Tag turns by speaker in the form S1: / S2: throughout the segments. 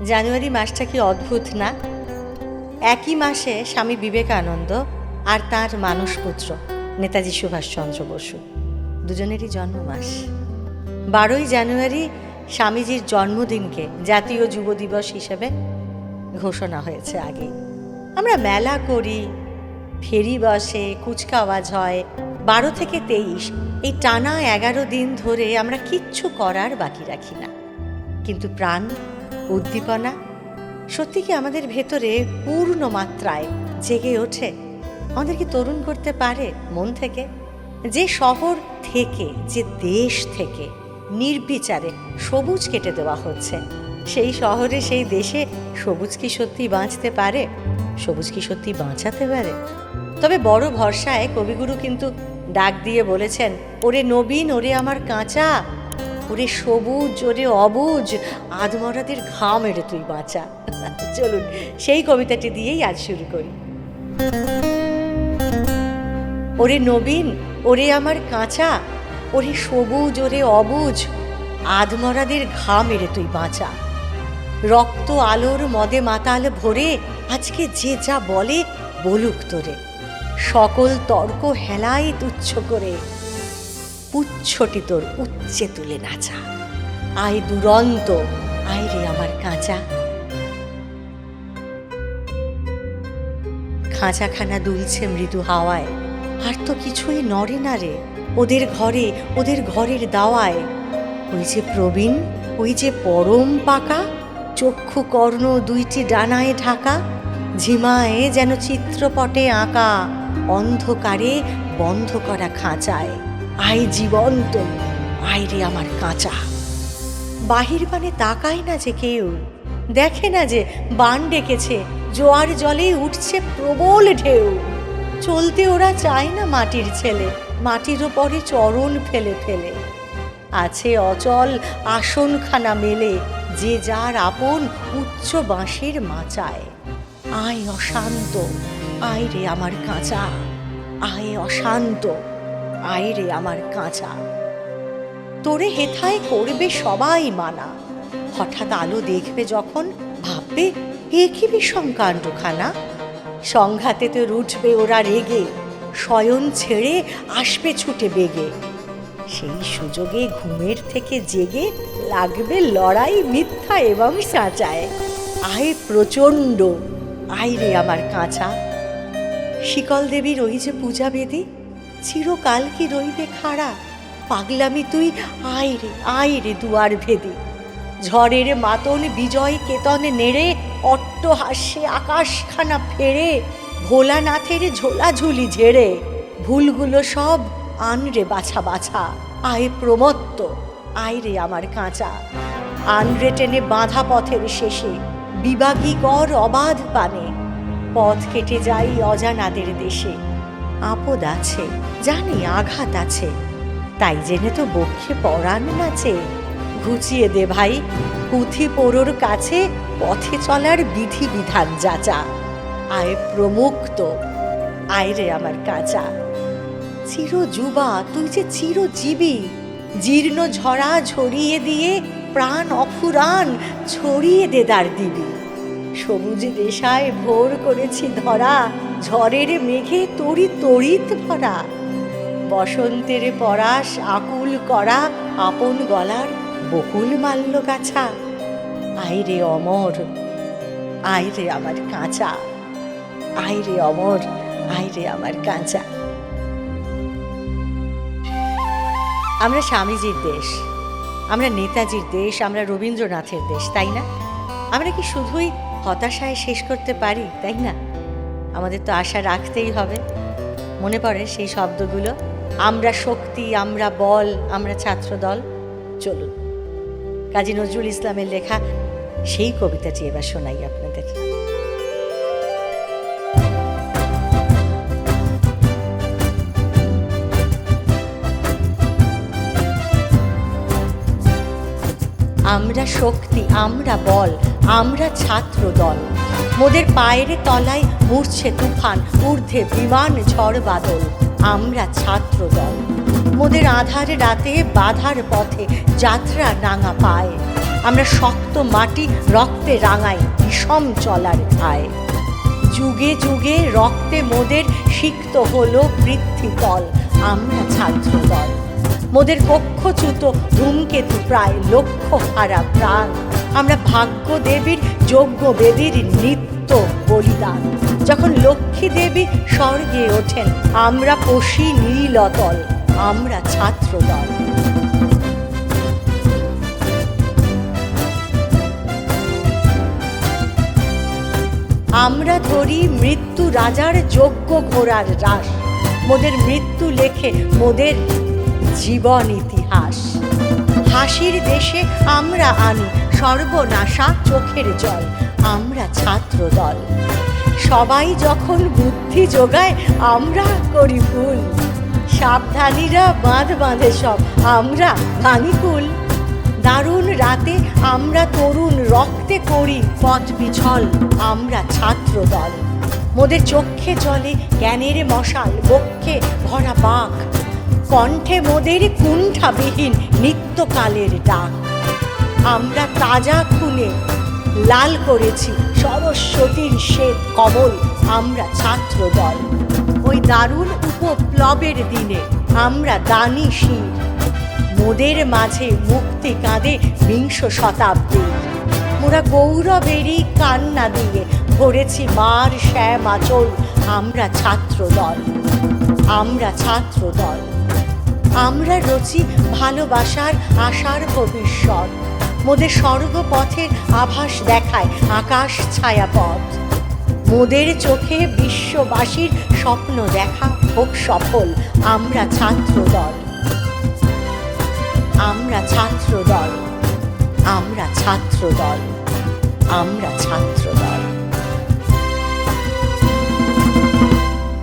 S1: জানুয়ারি মাসটা কি অদ্ভুত না? একই মাসে স্বামী বিবেকানন্দ আর তাঁর মানসপুত্র নেতাজি সুভাষচন্দ্র বসু দুজনেরই জন্মমাস। 12ই জানুয়ারি স্বামীজির জন্মদিনকে জাতীয় যুব দিবস হিসেবে ঘোষণা হয়েছে আগেই। আমরা মেলা করি, ফেরি বসে, কুচকাওয়াজ হয়। 12 থেকে 23 এই টানা 11 দিন ধরে আমরা কিচ্ছু করার বাকি রাখি না। কিন্তু প্রাণ, উদ্দীপনা সত্যি কি আমাদের ভেতরে পূর্ণ মাত্রায় জেগে ওঠে? আমাদের কি তরুণ করতে পারে মন থেকে? যে শহর থেকে, যে দেশ থেকে নির্বিচারে সবুজ কেটে দেওয়া হচ্ছে, সেই শহরে, সেই দেশে সবুজ কি সত্যি বাঁচতে পারে? সবুজ কি সত্যি বাঁচাতে পারে? তবে বড় ভরসায় কবিগুরু কিন্তু ডাক দিয়ে বলেছেন, ওরে নবীন, ওরে আমার কাঁচা, ওরে সবুজ, ওরে অবুজ, আধমরাদের ঘাম এড়ে তুই বাঁচা। চলুন সেই কবিতাটি দিয়েই আজ শুরু করি। ওরে নবীন, ওরে আমার কাঁচা, ওরে সবুজ, ওরে অবুজ, আধমরাদের ঘাম এড়ে তুই বাঁচা। রক্ত আলোর মদে মাতাল ভরে আজকে যে যা বলে বলুক তোরে, সকল তর্ক হেলায় তুচ্ছ করে পুচ্ছটি তোর উচ্চে তুলে নাচা। আয় দুরন্ত, আয় রে আমার কাঁচা। খাঁচাখানা দুলছে মৃদু হাওয়ায়, আর তো কিছুই নড়ে না রে ওদের ঘরে, ওদের ঘরের দাওয়ায়। ওই যে প্রবীণ, ওই যে পরম পাকা, চক্ষু কর্ণ দুইটি ডানায় ঢাকা, ঝিমায় যেন চিত্রপটে আঁকা, অন্ধকারে বন্ধ করা খাঁচায়। আয় জীবন্ত, আয় রে আমার কাঁচা। বাহির বানে তাকায় না যে কেউ, দেখে না যে বান ডেকেছে, জোয়ার জলে উঠছে প্রবল ঢেউ। চলতে ওরা চায় না মাটির ছেলে, মাটির ওপরে চরণ ফেলে ফেলে। আছে অচল আসনখানা মেলে, যে যার আপন উচ্চ বাঁশের মাচায়। আয় অশান্ত, আয় রে আমার কাঁচা। আয় অশান্ত, আয় রে আমার কাঁচা। তোরে হেথায় করবে সবাই মানা, হঠাৎ আলো দেখবে যখন ভাববে এ কি বিষম কাণ্ডখানা। সংঘাতেতে রুঠবে ওরা রেগে, শয়ন ছেড়ে আসবে ছুটে বেগে। সেই সুযোগে ঘুমের থেকে জেগে লাগবে লড়াই মিথ্যা এবং সাঁচায়। আয় প্রচণ্ড, আয় রে আমার কাঁচা। শিকল দেবীর ওই যে পূজা বেদি, চিরকাল কি রইবে খাড়া? পাগলামি তুই আয় রে দুয়ার ভেদি। ঝড়ের মাতন বিজয় কেতনে নেড়ে, অট্টহাস্যে আকাশখানা ফেরে, ভোলানাথের ঝোলাঝুলি ঝেড়ে, ভুলগুলো সব আনরে বাছা বাছা। আয় প্রমত্ত, আয় রে আমার কাঁচা। আনরে টেনে বাঁধা পথের শেষে, বিবাগী কর অবাধ পানে, পথ কেটে যাই অজানাদের দেশে। আপদ আছে, জানি আঘাত আছে, তাই জেনে তো বক্ষে পরাণ নাচে। ঘুচিয়ে দে ভাই পুঁথি পোড়োর কাছে, পথে চলার বিধি বিধান যাচা। আয় প্রমুক্ত, আয় রে আমার কাঁচা। চিরযুবা তুই যে চিরজীবী, জীর্ণ ঝরা ঝরিয়ে দিয়ে প্রাণ অফুরান ছড়িয়ে দে দার দিবি। সবুজ দেশায় ভোর করেছি ধরা, ঝড়ের মেঘে তরি তড়িৎ ভরা। বসন্তের পরাশ আকুল করা, আপন গলার বকুল মাল্য গাছা। আয় রে অমর, আয় রে আমার কাঁচা। আয় রে অমর, আয় রে আমার কাঁচা। আমরা স্বামীজির দেশ, আমরা নেতাজির দেশ, আমরা রবীন্দ্রনাথের দেশ, তাই না? আমরা কি শুধুই হতাশায় শেষ করতে পারি, তাই না? আমাদের তো আশা রাখতেই হবে। মনে পড়ে সেই শব্দগুলো, আমরা শক্তি, আমরা বল, আমরা ছাত্রদল। চলুন কাজী নজরুল ইসলামের লেখা সেই কবিতাটি এবার শোনাই আপনাদের। আমরা শক্তি, আমরা বল, আমরা ছাত্র দল। মোদের পায়ের তলায় মুড়ছে তুফান, ঊর্ধ্বে বিমান ঝড় বাদল। আমরা ছাত্র দল। মোদের আধার রাতে বাধার পথে যাত্রা নাঙা পায়। আমরা শক্ত মাটি রক্তে রাঙাই বিষম চলার ঠায়। যুগে যুগে রক্তে মোদের সিক্ত হলো পৃথ্বীতল, আমরা ছাত্রদল। মোদের কক্ষচ্যুত ধূমকেতু প্রায় লক্ষ্য হারা প্রাণ, আমরা ভাগ্য দেবীর যজ্ঞ বেদীর নিত্য বলিদান। যখন লক্ষ্মী দেবী স্বর্গে ওঠেন, আমরা পশি নীলতল, আমরা ছাত্রদল। আমরা ধরি মৃত্যু রাজার যজ্ঞ ঘোড়ার রাস, মোদের মৃত্যু লেখে মোদের জীবন ইতিহাস। হাসির দেশে আমরা আনি সর্বনাশা চোখের জল, আমরা ছাত্রদল। সবাই যখন বুদ্ধি যোগায়, আমরা করি ভুল, সাবধানীরা বাঁধ বাঁধে সব, আমরা ভাঙি কুল। দারুণ রাতে আমরা তরুণ রক্তে করি পথ বিছল, আমরা ছাত্রদল। মোদের চক্ষে জলে জ্ঞানের মশাল, বক্ষে ভরা বাক, কণ্ঠে মোদের কুণ্ঠাবিহীন নিত্যকালের ডাক। আমরা তাজা খুনে লাল করেছি সরস্বতীর শ্বেত কমল, আমরা ছাত্রদল। ওই দারুণ উপপ্লবের দিনে আমরা দানি শির, মোদের মাঝে মুক্তি কাঁদে বিংশ শতাব্দীর। মোরা গৌরবেরই কান্না দিয়ে ভরেছি মার শ্যাম আঁচল, আমরা ছাত্রদল, আমরা ছাত্রদল। আমরা রচি ভালোবাসার আশার ভবিষ্যৎ, মোদের স্বর্গপথের আভাস দেখায় আকাশ ছায়া পথ। মোদের চোখে বিশ্ববাসীর স্বপ্ন দেখা হোক সফল, আমরা ছাত্রদল, আমরা ছাত্রদল, আমরা ছাত্রদল, আমরা ছাত্রদল।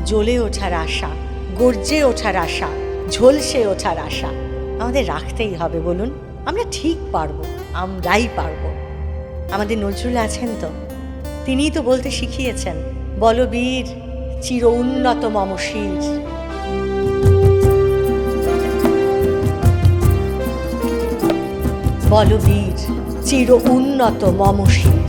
S1: জ্বলে ওঠার আশা, গর্জে ওঠার আশা, ঝলসে ওঠার আশা আমাদের রাখতেই হবে। বলুন, আমরা ঠিক পারবো, আমরাই পারবো। আমাদের নজরুল আছেন তো, তিনিই তো বলতে শিখিয়েছেন, বলো বীর চির উন্নত মম শির। বলো বীর চির উন্নত মম শির।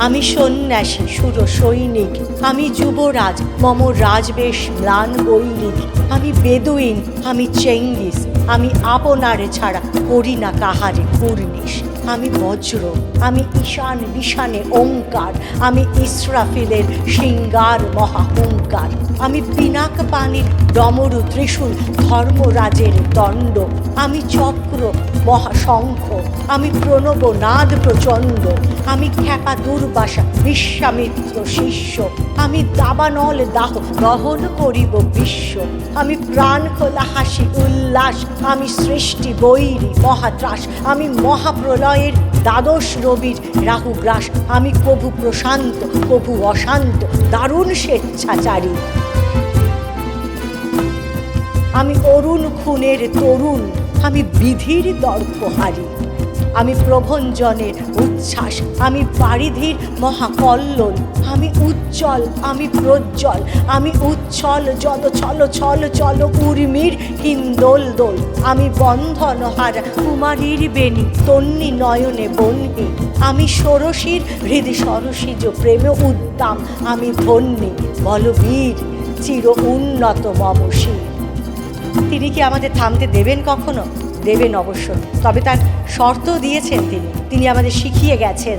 S1: আমি সন্ন্যাসী সুর সৈনিক, আমি যুবরাজ মম রাজবেশ ম্লান বৈনিক। আমি বেদুইন, আমি চেঙ্গিস, আমি আপনারে ছাড়া করি না কাহারে কুর্নিশ। আমি বজ্র, আমি ঈশান বিশানে ওঙ্কার, আমি ইসরাফিলের সিঙ্গার মহাহুঙ্কার। আমি পিনাক পানির ডমরু ত্রিশূল ধর্মরাজের দণ্ড, আমি চক্র মহাশঙ্খ, আমি প্রণব নাদ প্রচণ্ড। আমি খ্যাপা দুর্বাসা বিশ্বামিত্র শিষ্য, আমি দাবানল দাহ দহন করিব বিশ্ব। আমি প্রাণ খোলা হাসি উল্লাস, আমি সৃষ্টি বৈরী মহাত্রাস। আমি মহাপ্রলয়ের দ্বাদশ রবির রাহুগ্রাস, আমি কভু প্রশান্ত কভু অশান্ত দারুণ স্বেচ্ছাচারী। আমি অরুণ খুনের তরুণ, আমি বিধির দর্পহারী। আমি প্রভঞ্জনের উচ্ছ্বাস, আমি পারিধির মহাকল্লোল। আমি উজ্জ্বল, আমি প্রজ্জ্বল, আমি উচ্ছল জল ছল ছল চল উর্মির হিন্দোল দোল। আমি বন্ধন হারা কুমারীর বেণী তন্নি নয়নে বন্যী। আমি ষোড়শীর হৃদি সরসিজ প্রেমে উদ্দাম, আমি ধন্যী। বলবীর চির উন্নত মম শির। তিনি কি আমাদের থামতে দেবেন কখনো? দেবেন অবশ্য, তবে তার শর্ত দিয়েছেন তিনি আমাদের শিখিয়ে গেছেন।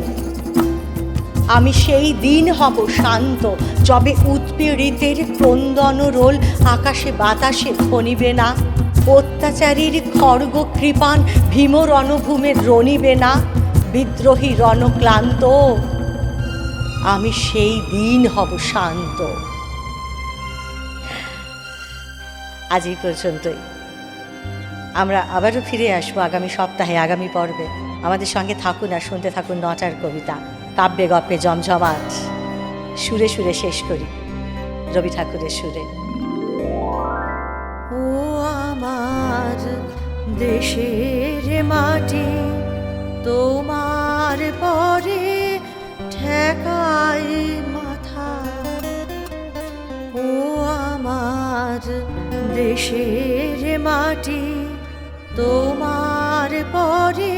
S1: আমি সেই দিন হব শান্ত, যবে উৎপীড়িতের ক্রন্দন রোল আকাশে বাতাসে ধ্বনিবে না। অত্যাচারীর খড়গ কৃপান ভীম রণভূমে রণিবে না। বিদ্রোহী রণক্লান্ত, আমি সেই দিন হব শান্ত। আজ এই পর্যন্তই। আমরা আবারও ফিরে আসবো আগামী সপ্তাহে, আগামী পর্বে। আমাদের সঙ্গে থাকুন আর শুনতে থাকুন নটার কবিতা, কাব্যে গপ্পে জমজমাট। সুরে সুরে শেষ করি, রবি ঠাকুরের সুরে। ও আমার দেশের মাটি, তোমার পরে ঠেকাই মাথা। ও আমার দেশের মাটি, তোমার পরে